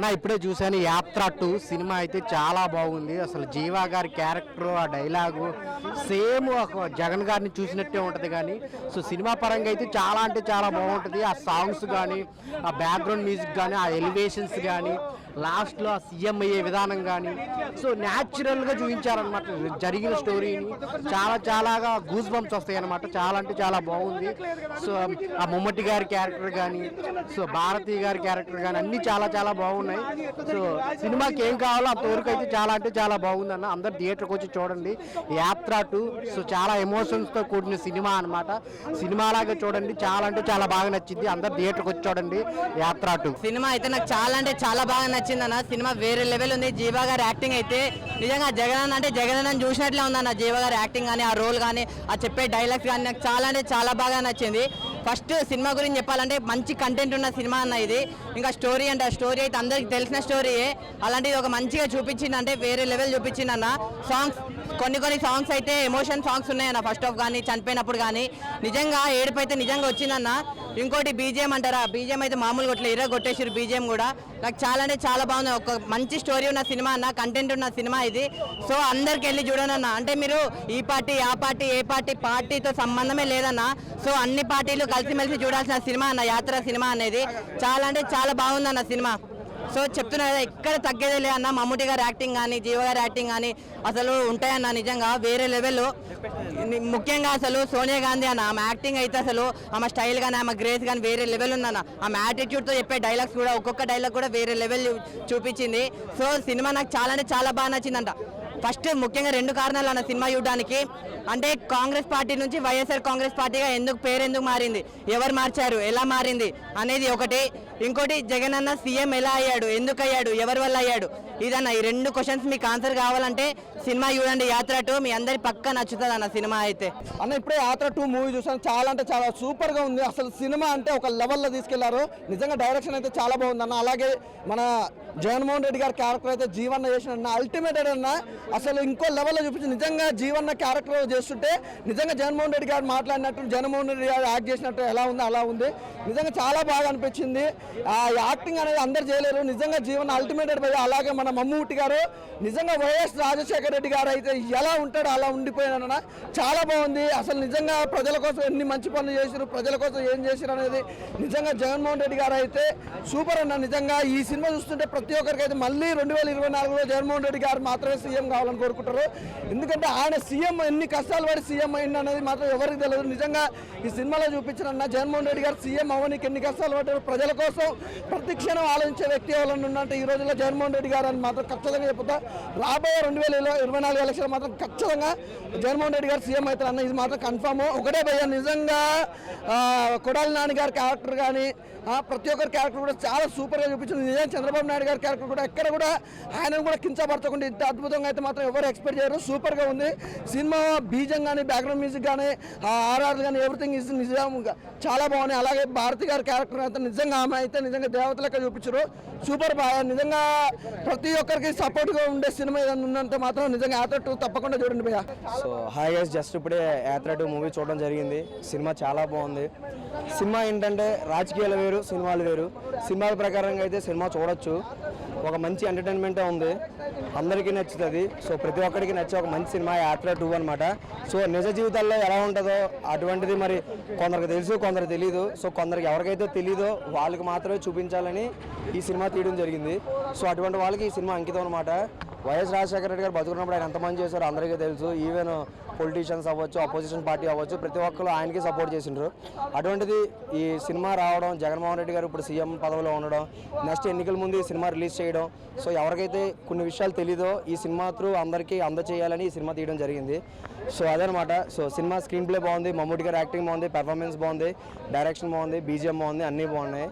ఇప్పుడే చూసాను యాత్ర 2 సినిమా అయితే చాలా బాగుంది. అసలు జీవా గారి క్యారెక్టర్, ఆ డైలాగు సేమ్ జగన్ గారిని చూసినట్టే ఉంటుంది. కానీ సో సినిమా పరంగా అయితే చాలా అంటే చాలా బాగుంటుంది. ఆ సాంగ్స్ కానీ, ఆ బ్యాక్గ్రౌండ్ మ్యూజిక్ కానీ, ఆ ఎలివేషన్స్ కానీ, లాస్ట్లో ఆ సీఎం అయ్యే విధానం కానీ సో న్యాచురల్గా చూపించారనమాట జరిగిన స్టోరీని. చాలాగా గూస్ బంప్స్ వస్తాయి అనమాట. చాలా అంటే చాలా బాగుంది. సో ఆ మమ్మటి గారి క్యారెక్టర్ కానీ, సో భారతి గారి క్యారెక్టర్ కానీ అన్నీ చాలా బాగున్నాయి. సో సినిమాకి ఏం కావాలో అంతవరకు అయితే చాలా అంటే చాలా బాగుంది అన్న. అందరు థియేటర్కి వచ్చి చూడండి యాత్ర 2. సో చాలా ఎమోషన్స్తో కూడిన సినిమా అనమాట. సినిమాలాగా చూడండి, చాలా అంటే చాలా బాగా నచ్చింది. అందరు థియేటర్కి వచ్చి చూడండి యాత్ర 2 సినిమా అయితే నాకు చాలా అంటే చాలా బాగా నచ్చింది అన్న. సినిమా వేరే లెవెల్ ఉంది. జీవా గారి యాక్టింగ్ అయితే నిజంగా జగన్ అంటే జగన్ చూసినట్లే ఉందన్న. జీవా గారి యాక్టింగ్ కానీ, ఆ రోల్ కానీ, ఆ చెప్పే డైలాగ్స్ కానీ నాకు చాలా అంటే చాలా బాగా నచ్చింది. ఫస్ట్ సినిమా గురించి చెప్పాలంటే మంచి కంటెంట్ ఉన్న సినిమా అన్న ఇది. ఇంకా స్టోరీ అంటే ఆ స్టోరీ అయితే అందరికి తెలిసిన స్టోరీయే. అలాంటిది ఒక మంచిగా చూపించింది, అంటే వేరే లెవెల్ చూపించింది అన్న. సాంగ్స్ కొన్ని సాంగ్స్ అయితే ఎమోషన్ సాంగ్స్ ఉన్నాయన్న. ఫస్ట్ ఆఫ్ కానీ, చనిపోయినప్పుడు కానీ నిజంగా ఏడుపు అయితే నిజంగా వచ్చిందన్న. ఇంకోటి బీజిఎం అంటారా, బీజిఎం అయితే మామూలుగా కొట్టలే, కొట్టేసారు బీజిఎం కూడా. నాకు చాలా అంటే చాలా బాగుంది. ఒక మంచి స్టోరీ ఉన్న సినిమా అన్న, కంటెంట్ ఉన్న సినిమా ఇది. సో అందరికి వెళ్ళి చూడండి అన్న. అంటే మీరు ఈ పార్టీ ఆ పార్టీ ఏ పార్టీతో సంబంధమే లేదన్న. సో అన్ని పార్టీలు కలిసిమెలిసి చూడాల్సిన సినిమా అన్న యాత్ర సినిమా అనేది. చాలా అంటే చాలా బాగుందన్న సినిమా. సో చెప్తున్నా కదా, ఎక్కడ తగ్గేదే లే అన్న. మమ్ముటి గారి యాక్టింగ్ కానీ, జీవ గారి యాక్టింగ్ కానీ అసలు ఉంటాయన్న. నిజంగా వేరే లెవెల్. ముఖ్యంగా అసలు సోనియా గాంధీ అన్న, ఆమె యాక్టింగ్ అయితే అసలు ఆమె స్టైల్ కానీ, ఆమె గ్రేస్ కానీ వేరే లెవెల్ ఉందన్న. ఆమె యాటిట్యూడ్తో చెప్పే డైలాగ్స్ కూడా, ఒక్కొక్క డైలాగ్ కూడా వేరే లెవెల్ చూపించింది. సో సినిమా నాకు చాలా అంటే చాలా బాగా నచ్చిందంట. ఫస్ట్ ముఖ్యంగా 2 కారణాలు అన్న సినిమా చూడడానికి. అంటే కాంగ్రెస్ పార్టీ నుంచి వైఎస్ఆర్ కాంగ్రెస్ పార్టీగా పేరు ఎందుకు మారింది, ఎవరు మార్చారు, ఎలా మారింది అనేది ఒకటి. ఇంకోటి జగన్ అన్న సీఎం ఎలా అయ్యాడు, ఎందుకు అయ్యాడు, ఎవరి వల్ల అయ్యాడు, ఇదన్న. ఈ 2 క్వశ్చన్స్ మీకు ఆన్సర్ కావాలంటే సినిమా చూడండి యాత్ర 2. మీ అందరి పక్క నచ్చుతుంది అన్న సినిమా అయితే. అన్న ఇప్పుడే యాత్ర 2 మూవీ చూసాను. చాలా అంటే చాలా సూపర్గా ఉంది. అసలు సినిమా అంటే ఒక లెవెల్లో తీసుకెళ్లారు. నిజంగా డైరెక్షన్ అయితే చాలా బాగుంది అన్న. అలాగే మన జగన్మోహన్ రెడ్డి గారి క్యారెక్టర్ అయితే జీవన్న చేసిన అల్టిమేట్ అన్న. అసలు ఇంకో లెవెల్లో చూపించి నిజంగా జీవన్న క్యారెక్టర్ చేస్తుంటే నిజంగా జగన్మోహన్ రెడ్డి గారు మాట్లాడినట్టు, జగన్మోహన్ రెడ్డి గారు యాక్ట్ చేసినట్టు ఎలా ఉంది అలా ఉంది. నిజంగా చాలా బాగా అనిపించింది. ఆ యాక్టింగ్ అనేది అందరు చేయలేరు. నిజంగా జీవన అల్టిమేటెడ్ పోయి. అలాగే మన మమ్మూటి గారు నిజంగా వైఎస్ రాజశేఖర రెడ్డి గారు అయితే ఎలా ఉంటాడో అలా ఉండిపోయానన్న. చాలా బాగుంది. అసలు నిజంగా ప్రజల కోసం ఎన్ని మంచి పనులు చేశారు, ప్రజల కోసం ఏం చేశారు అనేది నిజంగా జగన్మోహన్ రెడ్డి గారు అయితే సూపర్ అన్న. నిజంగా ఈ సినిమా చూస్తుంటే ప్రతి ఒక్కరికి అయితే మళ్ళీ 2024లో జగన్మోహన్ రెడ్డి గారు మాత్రమే సీఎం కావాలని కోరుకుంటారు. ఎందుకంటే ఆయన సీఎం ఎన్ని కష్టాలు పడి సీఎం అయింది అనేది మాత్రం ఎవరికి తెలియదు. నిజంగా ఈ సినిమాలో చూపించిన జగన్మోహన్ రెడ్డి గారు సీఎం అవ్వడానికి ఎన్ని కష్టాలు పడ్డారు, ప్రజల కోసం ప్రతి క్షణం ఆలోచించే వ్యక్తి ఎవరైనా ఉన్నట్టు ఈ రోజుల్లో జగన్మోహన్ రెడ్డి గారు అని మాత్రం ఖచ్చితంగా చెప్తా. రాబోయే 2024 ఎలక్షన్ మాత్రం ఖచ్చితంగా జగన్మోహన్ రెడ్డి గారు సీఎం అవుతారు అన్న. ఇది మాత్రం కన్ఫామ్. ఒకటే భయ్య, నిజంగా కొడాలి నాని గారి క్యారెక్టర్ కానీ, ప్రతి ఒక్కరి క్యారెక్టర్ కూడా చాలా సూపర్గా చూపించింది. నిజంగా చంద్రబాబు నాయుడు గారి క్యారెక్టర్ కూడా ఎక్కడ కూడా ఆయనను కూడా కించపరచకుండా ఇంత అద్భుతంగా అయితే మాత్రం ఎవరు ఎక్స్పెక్ట్ చేయరు. సూపర్గా ఉంది సినిమా. బీజం కానీ, బ్యాక్గ్రౌండ్ మ్యూజిక్ కానీ, ఆర్ఆర్ కానీ ఎవ్రీథింగ్ ఇస్ నిజంగా చాలా బాగున్నాయి. అలాగే భారతి గారి క్యారెక్టర్ అయితే నిజంగా ఆమె అయితే నిజంగా దేవత లెక్క చూపించారు. సూపర్ బాగా. నిజంగా ప్రతి ఒక్కరికి సపోర్ట్గా ఉండే సినిమా ఏదైనా ఉందంటే మాత్రం నిజంగా యాత్ర 2 తప్పకుండా చూడండి భయ్య. సో హాయ్ గైస్, జస్ట్ ఇప్పుడే యాత్ర 2 మూవీ చూడడం జరిగింది. సినిమా చాలా బాగుంది. సినిమా ఏంటంటే రాజకీయాలు వేరు, సినిమాలు వేరు. సినిమాల ప్రకారంగా అయితే సినిమా చూడొచ్చు. ఒక మంచి ఎంటర్టైన్మెంటే ఉంది, అందరికీ నచ్చుతుంది. సో ప్రతి ఒక్కరికి నచ్చే ఒక మంచి సినిమా యాత్ర 2 అనమాట. సో నిజ జీవితాల్లో ఎలా ఉంటుందో అటువంటిది మరి కొందరికి తెలుసు, కొందరికి తెలీదు. సో కొందరికి ఎవరికైతే తెలీదో వాళ్ళకి మాత్రమే చూపించాలని ఈ సినిమా తీయడం జరిగింది. సో అటువంటి వాళ్ళకి ఈ సినిమా అంకితం అనమాట. వైఎస్ రాజశేఖర రెడ్డి గారు బతుకున్నప్పుడు ఆయన ఎంతమంది చేశారో అందరికీ తెలుసు. ఈవెన్ పొలిటీషియన్స్ అవ్వచ్చు, అపోజిషన్ పార్టీ అవ్వచ్చు, ప్రతి ఒక్కరు ఆయనకి సపోర్ట్ చేసిండ్రు. అటువంటిది ఈ సినిమా రావడం, జగన్మోహన్ రెడ్డి గారు ఇప్పుడు సీఎం పదవిలో ఉండడం, నెక్స్ట్ ఎన్నికల ముందు ఈ సినిమా రిలీజ్ చేయడం. సో ఎవరికైతే కొన్ని విషయాలు తెలీదో ఈ సినిమా త్రూ అందరికీ అందచేయాలని ఈ సినిమా తీయడం జరిగింది. సో అదనమాట. సో సినిమా స్క్రీన్ ప్లే బాగుంది, మమ్మూటి గారి యాక్టింగ్ బాగుంది, పెర్ఫార్మెన్స్ బాగుంది, డైరెక్షన్ బాగుంది, బీజిఎం బాగుంది, అన్నీ బాగున్నాయి.